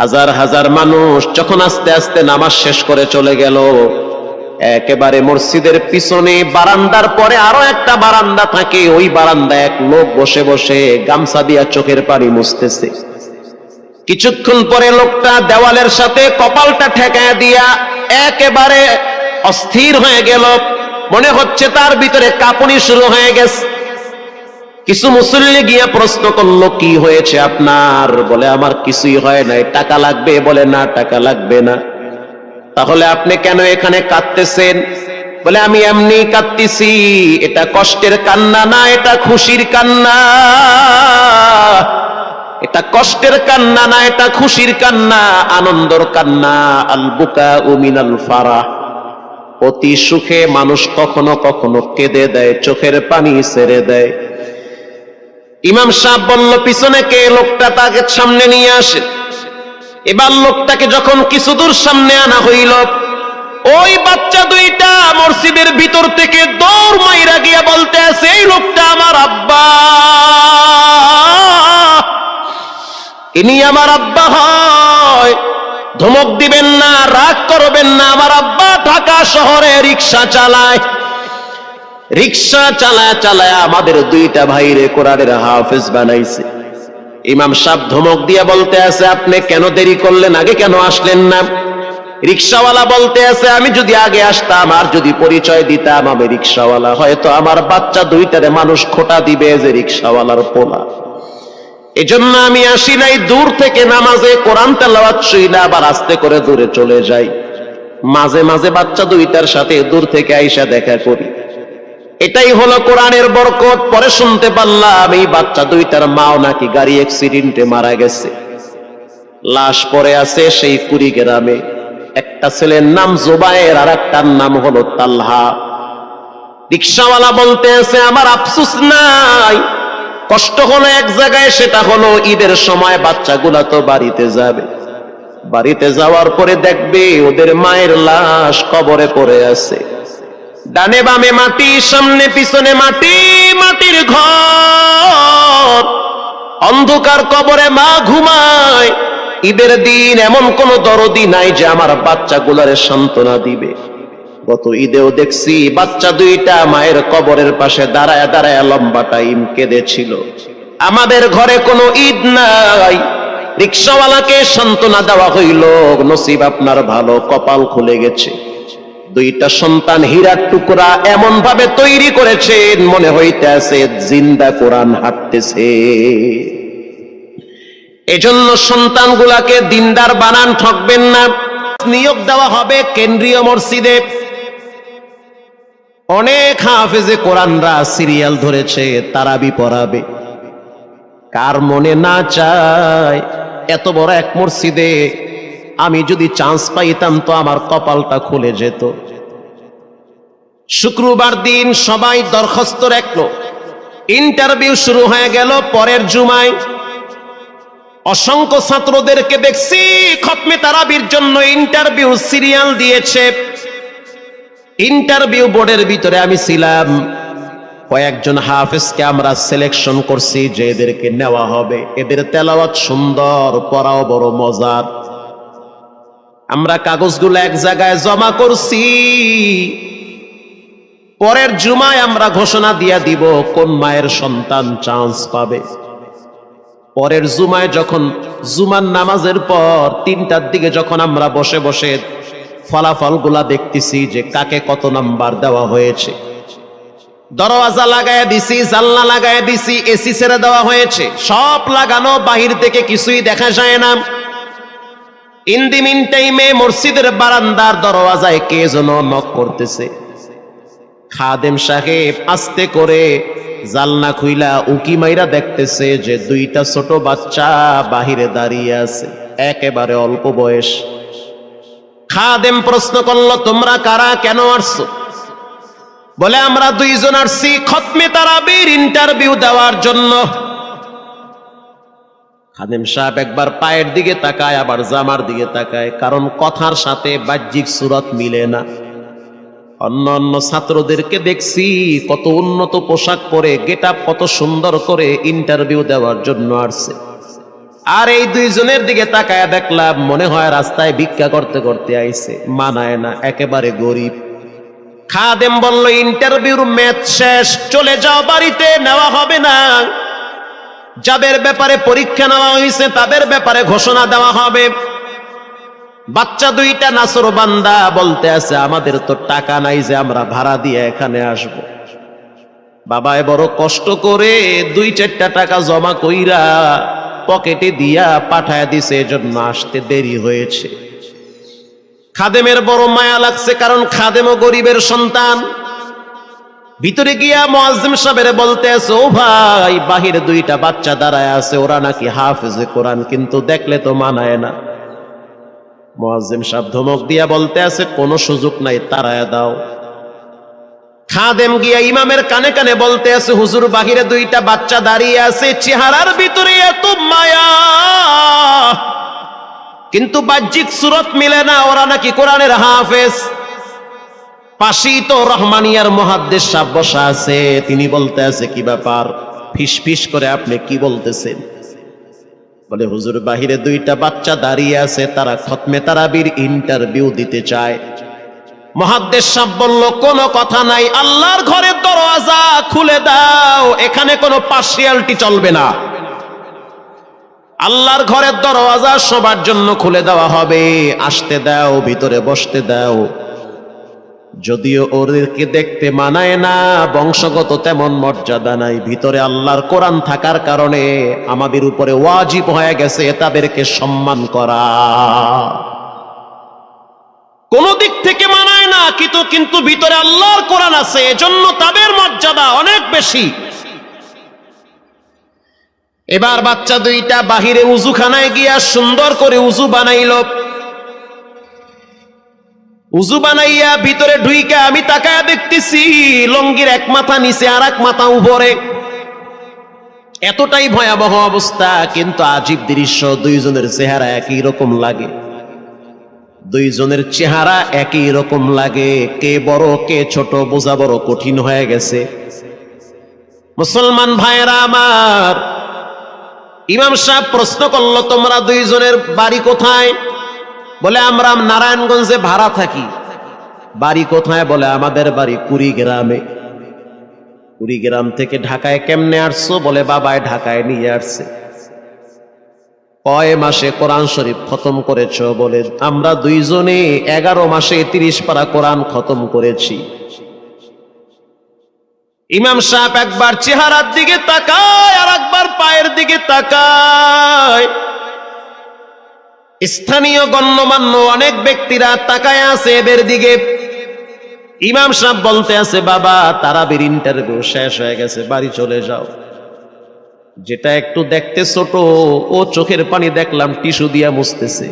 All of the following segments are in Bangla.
হাজার হাজার মানুষ যখন আস্তে আস্তে নামাজ শেষ করে চলে গেল, একেবারে মসজিদের পিছনে বারান্দার পরে আরো একটা বারান্দা থাকে, ওই বারান্দায় এক লোক বসে বসে গামছা দিয়া চোখের পানি মুছতেছে। কিছুক্ষণ পরে লোকটা দেওয়ালের সাথে কপালটা ঠেকায় দিয়া একেবারে অস্থির হয়ে গেল, মনে হচ্ছে তার ভিতরে কাঁপুনি শুরু হয়ে গেছে। কিছু মুসল্লি গিয়া প্রশ্ন করলো, কি হয়েছে আপনার? বলে আমার কিছুই হয় নাই। টাকা লাগবে? বলে না, টাকা লাগবে না। তাহলে আপনি কেন এখানে কাঁদতেছেন? বলে আমি এমনি কাঁদতেছি, এটা কষ্টের কান্না না, এটা খুশির কান্না। এটা কষ্টের কান্না না, এটা খুশির কান্না, আনন্দর কান্না। আল বুকাউ মিনাল ফারাহ। অতি সুখে মানুষ কখনো কখনো কেঁদে দেয়, চোখের পানি ছেড়ে দেয়। ইমাম সাহেব বলল, পিছনে কে? লোকটা তাকে সামনে নিয়ে আসে। এবার লোকটাকে যখন কিছু দূর সামনে আনা হইল, ওই বাচ্চা দুইটা মসজিদের ভিতর থেকে দৌড় মাইরা গিয়া বলতে আছে, এই লোকটা আমার আব্বা, ইনি আমার আব্বা হয়। ধমক দিবেন না, রাগ করবেন না। আমার আব্বা ঢাকা শহরে রিক্সা চালায়, রিক্সা চালায় চালায় আমাদের দুইটা ভাইরে কোরআনের হাফেজ বানাইছে। ইমাম সাহেব ধমক দিয়ে বলতে আছে, আপনি কেন দেরি করলেন? আগে কেন আসলেন না? রিক্সাওয়ালা বলতে আছে, আমি যদি আগে আসতাম আর যদি পরিচয় দিতাম আমি রিক্সাওয়ালা, হয়তো আমার বাচ্চা দুইটারে মানুষ খোটা দিবে যে রিক্সাওয়ালার পোলা। এজন্য আমি আসি নাই। দূর থেকে নামাজে কোরআন তেলাওয়াত শুইনা আবার আস্তে করে দূরে চলে যাই। মাঝে মাঝে বাচ্চা দুইটার সাথে দূর থেকে আইসা দেখা করি। এটাই হলো কোরআনের বরকত। পরে শুনতে পারলাম এই বাচ্চা দুইটার মাও নাকি গাড়ি অ্যাক্সিডেন্টে মারা গেছে, লাশ পড়ে আছে সেই কুড়িগ্রামে। একটা ছেলের নাম জুবায়ের আর একটার নাম হলো তালহা। রিক্সাওয়ালা বলতে আছে, আমার আফসোস নাই, কষ্ট হলো এক জায়গায়, সেটা হলো ঈদের সময় বাচ্চাগুলা তো বাড়িতে যাবে, বাড়িতে যাওয়ার পরে দেখবে ওদের মায়ের লাশ কবরে পড়ে আছে। ডানে বামে মাটি, সামনে পিছনে মাটি, মাটির ঘর, অন্ধকার কবরে মা ঘুমায়। ঈদের দিন এমন কোন দরদি নাই যে আমার বাচ্চাগুলারে সান্ত্বনা দিবে। গত ঈদেও দেখছি বাচ্চা দুইটা মায়ের কবরের পাশে দাঁড়ায় দাঁড়ায় লম্বা টাইম কেঁদেছিল। আমাদের ঘরে কোনো ঈদ নাই। রিক্সাওয়ালাকে সান্ত্বনা দেওয়া হইল, নসিব আপনার ভালো, কপাল খুলে গেছে। দুইটা সন্তান হীরার টুকরা এমন ভাবে তৈরি করেছেন, মনে হইতেছে জিন্দা কোরআন হাঁটতেছে। এজন্য সন্তানগুলাকে দিনদার বানান, ঠকবেন না। নিয়োগ দেওয়া হবে কেন্দ্রীয় মসজিদে। অনেক হাফেজে কোরআনরা সিরিয়াল ধরেছে, তারাবি পড়াবে। কার মনে না চায় এত বড় এক মসজিদে আমি যদি চান্স পাইতাম তো আমার কপালটা খুলে যেত। শুক্রবার দিন সবাই দরখাস্ত রাখলো, ইন্টারভিউ শুরু হয়ে গেল। পরের জুমায় অসংখ্য ছাত্রদেরকে দেখছি খতমে তারাবির জন্য ইন্টারভিউ সিরিয়াল দিয়েছে। ইন্টারভিউ বোর্ডের ভিতরে আমি ছিলাম। কয়েকজন হাফেজকে আমরা সিলেকশন করছি যে এদেরকে নেওয়া হবে। এদের তেলাওয়াত সুন্দর, পড়াও বড় মজার। আমরা কাগজগুলো এক জায়গায় জমা করছি। পরের জুমায় আমরা ঘোষণা দিয়ে দিব কোন মায়ের সন্তান চান্স পাবে। পরের জুমায় যখন জুমার নামাজের পর 3টার দিকে যখন আমরা বসে বসে ফলাফলগুলা দেখতেছি যে কাকে কত নাম্বার দেওয়া হয়েছে, দরওয়াজা লাগায় দিছি, জানলা লাগায় দিছি, এসি ছেড়ে দেওয়া হয়েছে, সব লাগানো, বাহির থেকে কিছুই দেখা যায় না। ইন দি মিন টাইমে মসজিদের বারান্দার দরওয়াজায় কে যেন নক করতেছে। খাদেম সাহেব আস্তে করে জালনা খুইলা উকি মাইরা দেখতেছে যে দুইটা ছোট বাচ্চা বাহিরে দাঁড়িয়ে আছে, একেবারে অল্প বয়স। খাদেম প্রশ্ন করলো, তোমরা কারা, কেন আসছো? বলে আমরা দুইজন আসছি খতমে তারাবির ইন্টারভিউ দেওয়ার জন্য। খাদেম সাহেব একবার পায়ের দিকে তাকায়, আবার জামার দিকে তাকায়, কারণ কথার সাথে বাহ্যিক সুরত মিলে না। অন্য অন্য ছাত্রদেরকে দেখছি কত উন্নত পোশাক পরে, গেটআপ কত সুন্দর করে ইন্টারভিউ দেওয়ার জন্য আসছে। আর এই দুইজনের দিকে তাকায়া দেখলাম মনে হয় রাস্তায় ভিক্ষা করতে করতে আইছে, মানায় না, একেবারে গরিব। খাদেম বলল, ইন্টারভিউর ম্যাচ শেষ, চলে যাও বাড়িতে, নেওয়া হবে না। যাদের ব্যাপারে পরীক্ষা নেওয়া হয়েছে তাদের ব্যাপারে ঘোষণা দেওয়া হবে। বাচ্চা দুইটা নাসর বান্দা বলতে আছে, আমাদের তো টাকা নাই যে আমরা ভাড়া দিয়ে এখানে আসব। বাবায় বড় কষ্ট করে 2-4টা টাকা জমা কইরা পকেটে দিয়া পাঠায় দিছে, এজন্য আসতে দেরি হয়েছে। খাদেমের বড় মায়া লাগছে, কারণ খাদেমও গরিবের সন্তান। ভিতরে গিয়া মুয়াজ্জিম সাহেবের বলতে আছে, ও ভাই, বাহিরে 2টা বাচ্চা দাঁড়ায় আছে, ওরা নাকি হাফেজে কোরআন, কিন্তু দেখলে তো মানায় না। মুয়াজ্জিম সাহেব ধমক দিয়া বলতে আছে, কোনো সুযোগ নাই, তাড়ায়া দাও। খাদেম গিয়া ইমামের কানে কানে বলতে আছে, হুজুর, বাহিরে 2টা বাচ্চা দাঁড়িয়ে আছে, চেহারার ভিতরে এত মায়া, কিন্তু বাহ্যিক সুরত মিলে না, ওরা নাকি কোরআনের হাফেজ। পাশেই তো রহমানিয়ার মুহাদ্দিস সাহেব বসা আছে, তিনি বলতে আছে, কি ব্যাপার, ফিস ফিস করে আপনি কি বলতেছেন? বলে, হুজুর, বাহিরে 2টা বাচ্চা দাঁড়িয়ে আছে, তারা খতমে তারাবির ইন্টারভিউ দিতে চায়। মুহাদ্দিস সাহেব বলল, কোনো কথা নাই, আল্লাহর ঘরের দরওয়াজা খুলে দাও, এখানে কোনো পার্সিয়ালিটি চলবে না। আল্লাহর ঘরের দরওয়াজা সবার জন্য খুলে দেওয়া হবে, আসতে দাও, ভিতরে বসতে দাও। যদিও ওদেরকে দেখতে মানায় না, বংশগত তেমন মর্যাদা নাই, ভিতরে আল্লাহর কোরআন থাকার কারণে আমাদের উপরে ওয়াজিব হয়ে গেছে তাদেরকে সম্মান করা। কোন দিক থেকে মানায় না, কিন্তু ভিতরে আল্লাহর কোরআন আছে, এজন্য তাদের মর্যাদা অনেক বেশি। এবার বাচ্চা 2টা বাহিরে উজুখানায় গিয়া সুন্দর করে উজু বানাইল। উজু বানাইয়া ভিতরে ঢুইকা আমি তাকায়া দেখতেছি, লঙ্গির এক মাথা নিচে আর এক মাথা উপরে, এতটাই ভয়াবহ অবস্থা। কিন্তু আজীব দৃশ্য, 2জনের চেহারা একই রকম লাগে, 2জনের চেহারা একই রকম লাগে। কে বড় কে ছোট বোঝা বড় কঠিন হয়ে গেছে। মুসলমান ভাইয়েরা আমার, ইমাম সাহেব প্রশ্ন করলো, তোমরা 2জনের বাড়ি কোথায়? বলে, আমরা নারায়ণগঞ্জে ভাড়া থাকি। বাড়ি কোথায়? বলে, আমাদের বাড়ি কুড়িগ্রামে। কুড়িগ্রাম থেকে ঢাকায় কেমনে আসছো? বলে, বাবায় ঢাকায় নিয়ে আসছে। কয় মাসে কোরআন শরীফ খতম করেছ? বলে, আমরা 2জনে 11 মাসে 30 পারা কোরআন খতম করেছি। ইমাম সাহেব একবার চেহারার দিকে তাকায় আর একবার পায়ের দিকে তাকায়। স্থানীয় গণ্যমান্য অনেক ব্যক্তিরা তাকায় আছে এদের দিকে। ইমাম সাহেব বলতে আছে, বাবা, তারাবির ইন্টারভিউ শেষ হয়ে গেছে, বাড়ি চলে যাও। যেটা একটু দেখতে ছোট, ও চোখের পানি দেখলাম টিস্যু দিয়া মুছতেছে।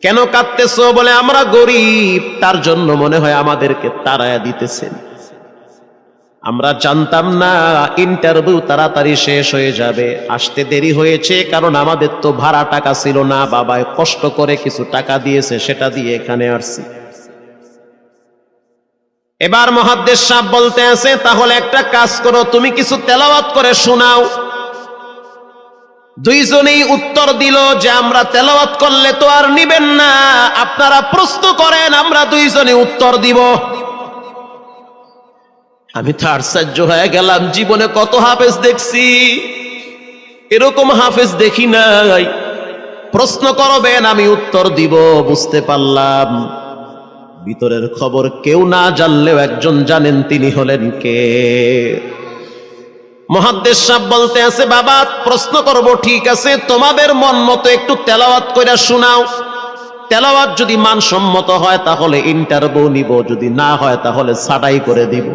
কেন কাঁদতেছো? বলে, আমরা গরিব, তার জন্য মনে হয় আমাদেরকে তাড়ায়া দিতেছেন। আমরা জানতাম না ইন্টারভিউ তাড়াতাড়ি শেষ হয়ে যাবে, আসতে দেরি হয়েছে, কারণ আমাদের তো ভাড়া টাকা ছিল না, বাবায় কষ্ট করে কিছু টাকা দিয়েছে, সেটা দিয়ে এখানে আসছি। এবার মুহাদ্দিস সাহেব বলতে আছে, তাহলে একটা কাজ করো, তুমি কিছু তেলাওয়াত করে শোনাও। 2জনেই উত্তর দিল যে, আমরা তেলাওয়াত করলে তো আর নিবেন না, আপনারা প্রশ্ন করেন, আমরা 2জনে উত্তর দিব। আমি তো আশ্চর্য হয়ে গেলাম, জীবনে কত হাফেজ দেখছি, এরকম হাফেজ দেখি নাই। প্রশ্ন করবেন, আমি উত্তর দিব। বুঝতে পারলাম ভিতরের খবর কেউ না জানলেও একজন জানেন, তিনি হলেন কে? মুহাদ্দিস সাহেব বলতে আছে, বাবা, প্রশ্ন করব, ঠিক আছে, তোমাদের মন মতো একটু তেলাওয়াত কইরা শোনাও। তেলাওয়াত যদি মানসম্মত হয় তাহলে ইন্টারভিউ নিব, যদি না হয় তাহলে ছাঁটাই করে দিব।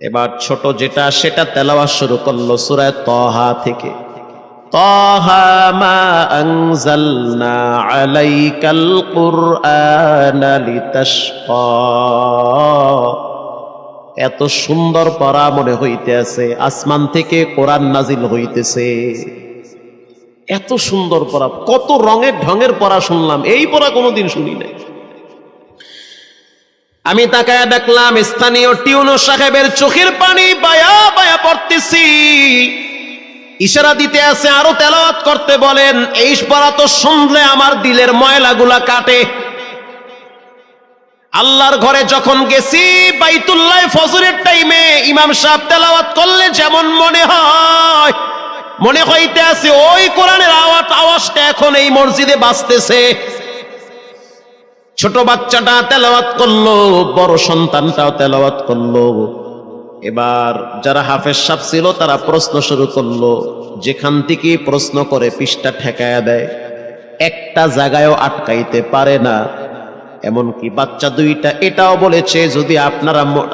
এবার ছোট যেটা, সেটা তেলাওয়াত শুরু করলো সূরা তাহা থেকে। তাহা মা আনজালনা আলাইকাল কুরআনা লিতাশকা। এত সুন্দর পড়া মনে হইতে আছে, আসমান থেকে কোরআন নাজিল হইতেছে। এত সুন্দর পড়া, কত রঙের ঢঙের পড়া শুনলাম, এই পড়া কোনোদিন শুনি নাই। আমি তাকায়া দেখলাম স্থানীয় টিউনো সাহেবের চোখের পানি বায়া বায়া পড়তেছি। ইশারা দিতে আছে আরো তেলাওয়াত করতে বলেন। এই পড়া তো শুনলে আমার দিলের ময়লাগুলা কাটে। আল্লাহর ঘরে যখন গেছি বাইতুল্লাহ ফজরের টাইমে ইমাম সাহেব তেলাওয়াত করলে যেমন মনে হইতে আছে ওই কোরআনের আওয়াজটা এখন এই মসজিদে বাজতেছে। ছোট বাচ্চাটা তেলাওয়াত করলো, বড় সন্তানটাও তেলাওয়াত করলো। এবার যারা হাফেজ সাহেব ছিল তারা প্রশ্ন শুরু করলো। যেখান থেকে প্রশ্ন করে পৃষ্ঠা ঠেকায়া দেয়, একটা জায়গায়ও আটকাইতে পারে না। এমনকি বাচ্চা দুইটা এটাও বলেছে যদি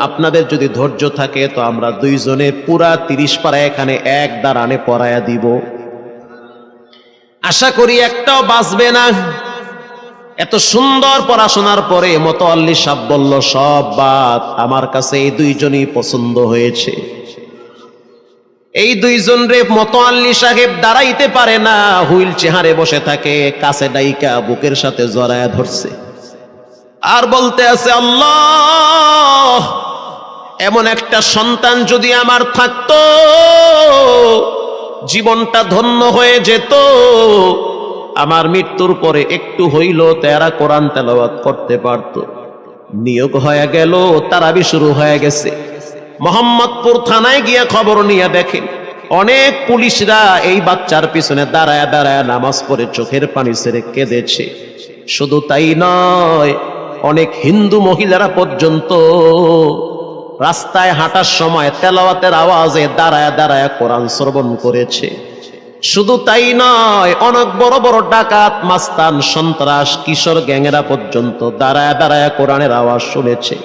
আপনাদের যদি ধৈর্য থাকে তো আমরা দুইজনে পুরা 30 পারা এখানে এক দাঁড়ানে পড়ায়া দিব। আশা করি একটাও বাঁচবে না। এত সুন্দর পড়াশোনার পরে মোতাল্লি সাহেব বলল সব বাদ, আমার কাছে এই দুইজনই পছন্দ হয়েছে। এই দুইজন রে মোতাল্লি সাহেব দাঁড়াইতে পারে না, হুইল চেয়ারে বসে থাকে, কাছে ডাইকা বুকের সাথে জড়ায়া ধরছে আর বলতে আছে আল্লাহ, এমন একটা সন্তান যদি আমার থাকতো জীবনটা ধন্য হয়ে যেত। আমার মৃত্যুর পরে একটু হইল তেরা কোরআন তেলাওয়াত করতে পারত। নিয়োগ হয়ে গেল, তারাবি শুরু হয়ে গেছে। মোহাম্মদপুর থানায় গিয়ে খবর নিয়ে দেখেন অনেক পুলিশরা এই বাচ্চার পিছনে দাঁড়ায় দাঁড়ায় নামাজ পড়ে চোখের পানি ছেড়ে কেঁদেছে। শুধু তাই নয়, অনেক হিন্দু মহিলারা পর্যন্ত রাস্তায় হাঁটার সময় তেলাওয়াতের আওয়াজে দাঁড়ায় দাঁড়ায় কোরআন শ্রবণ করেছে। শুধু তাই নয়, অনেক বড় বড় ডাকাত, মাস্তান, সন্ত্রাস, কিশোর গ্যাংয়েরা পর্যন্ত দাঁড়ায় দাঁড়ায় কোরআনের আওয়াজ শুনেছে।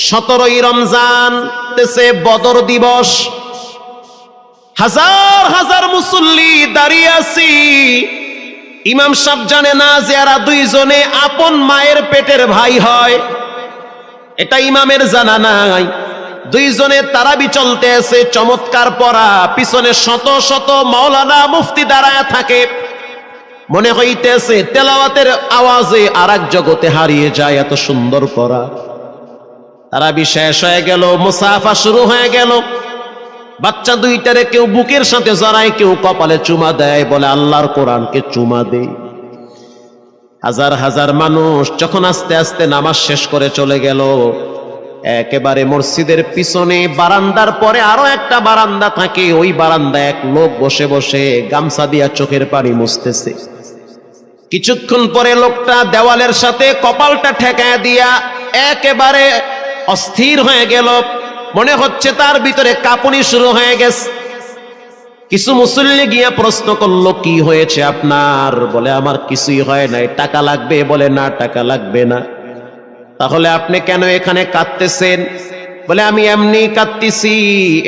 17ই রমজান দেশে বদর দিবস, হাজার হাজার মুসল্লি দাঁড়িয়ে আছি। ইমাম সাহেব জানে না যে এরা দুইজনে আপন মায়ের পেটের ভাই হয়, এটা ইমামের জানা নাই। দুইজনে তারাবি চলতে আছে, চমৎকার পড়া, পিছনে শত শত মাওলানা মুফতি দাঁড়ায় থাকে। মনে হইতেছে তেলাওয়াতের আওয়াজে আর এক জগতে হারিয়ে যায়, এত সুন্দর পড়া। তারাবি শেষ হয়ে গেল, মুসাফা শুরু হয়ে গেল। বাচ্চা দুইটারে কেউ বুকের সাথে জড়ায়, কেউ কপালে চুমা দেয়, বলে আল্লাহর কোরআনকে চুমা দেই। হাজার হাজার মানুষ যখন আস্তে আস্তে নামাজ শেষ করে চলে গেল, একেবারে মসজিদের পিছনে বারান্দার পরে আরো একটা বারান্দা থাকে, ওই বারান্দায় এক লোক বসে বসে গামছা দিয়া চোখের পানি মুছতেছে। কিছুক্ষণ পরে লোকটা দেওয়ালের সাথে কপালটা ঠেকায় দিয়া একেবারে অস্থির হয়ে গেল। মনে হচ্ছে তার ভিতরে কাঁপুনি শুরু হয়ে গেছে। কিছু মুসল্লি গিয়া প্রশ্ন করলো, কি হয়েছে আপনার? বলে আমার কিছুই হয় নাই। টাকা লাগবে? বলে না, টাকা লাগবে না। তাহলে আপনি কেন এখানে কাঁদতেছেন? বলে আমি এমনি কাঁদতেছি,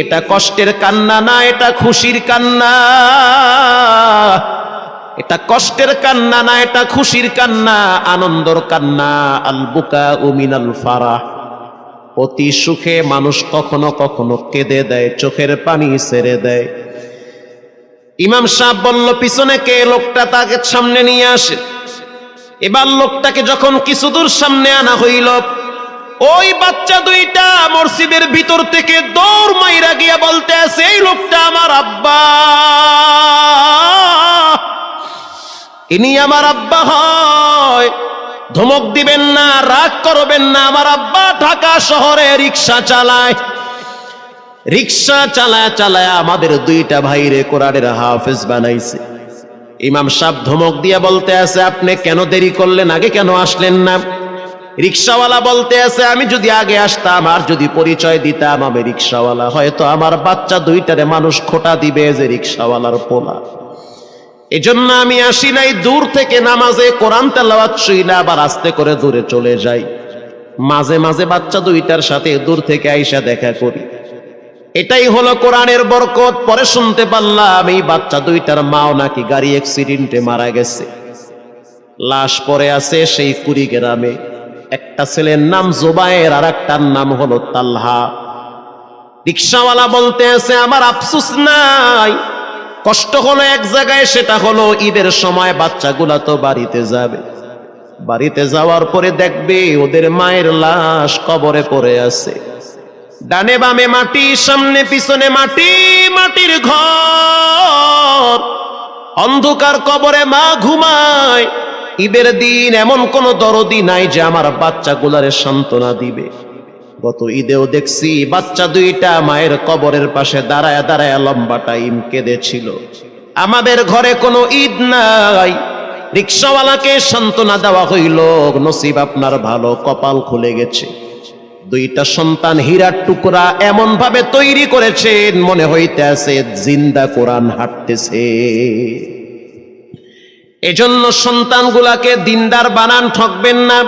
এটা কষ্টের কান্না না, এটা খুশির কান্না। এটা কষ্টের কান্না না, এটা খুশির কান্না, আনন্দর কান্না। আল বুকা মিনাল ফারাহ, অতি সুখে মানুষ কখনো কখনো কেঁদে দেয়, চোখের পানি ছেড়ে দেয়। ইমাম সাহেব বলল পিছনে কে? লোকটা তাকে সামনে নিয়ে আসে। এবার লোকটাকে যখন কিছু দূর সামনে আনা হইল, ওই বাচ্চা দুইটা মসজিদের ভিতর থেকে দৌড় মাইরা গিয়া বলতে আছে, এই লোকটা আমার আব্বা, ইনি আমার আব্বা হয়। ধমক দিবেন না, রাগ করবেন না। আমার আব্বা ঢাকা শহরে রিক্সা চালায়, রিক্সা চালায় চালায় আমাদের দুইটা ভাইরে কোরআনের হাফেজ বানাইছে। ইমাম সাহেব ধমক দিয়ে বলতে আছে, আপনি কেন দেরি করলেন? আগে কেন আসলেন না? রিক্সাওয়ালা বলতে আছে, আমি যদি আগে আসতাম আর যদি পরিচয় দিতাম আমি রিক্সাওয়ালা, হয়তো আমার বাচ্চা দুইটারে মানুষ খোটা দিবে যে রিক্সাওয়ালার পোলা। এজন্য আমি আসি নাই। দূর থেকে নামাজে কোরআন তেলাওয়াত শুইলা আবার আস্তে করে দূরে চলে যাই। মাঝে মাঝে বাচ্চা দুইটার সাথে দূর থেকে আইসা দেখা করি। এটাই হলো কোরআনের বরকত। পরে শুনতে পারলাম এই বাচ্চা দুইটার মাও নাকি গাড়ি অ্যাক্সিডেন্টে মারা গেছে। লাশ পড়ে আছে সেই কুড়িগ্রামে। একটা ছেলের নাম জুবায়ের আর একটার নাম হলো তালহা। রিক্সাওয়ালা বলতে আছে, আমার আফসোস নাই, কষ্ট হলো এক জায়গায়, সেটা হলো ঈদের সময় বাচ্চাগুলা তো বাড়িতে যাবে। বাড়িতে যাওয়ার পরে দেখবে ওদের মায়ের লাশ কবরে পড়ে আছে। ডানে বামে মাটি, সামনে পিছনে মাটি, মাটি মাটির ঘর, অন্ধকার কবরে মা ঘুমায়। ঈদের দিন এমন কোন দরদি নাই যে আমার বাচ্চাগুলারে সান্ত্বনা দিবে। গত ঈদেও দেখছি বাচ্চা দুইটা মায়ের কবরের পাশে দাঁড়ায় দাঁড়ায় লম্বা টাইম কেঁদেছিল। আমাদের ঘরে কোনো ঈদ নাই, রিক্সাওয়ালাকে সান্ত্বনা দেওয়া হইল, নসিব আপনার ভালো, কপাল খুলে গেছে। দুইটা সন্তান হীরার টুকরা এমন ভাবে তৈরি করেছেন মনে হইতেছে জিন্দা কোরআন হাঁটতেছে। এজন্য সন্তানগুলাকে দিনদার বানান, ঠকবেন না।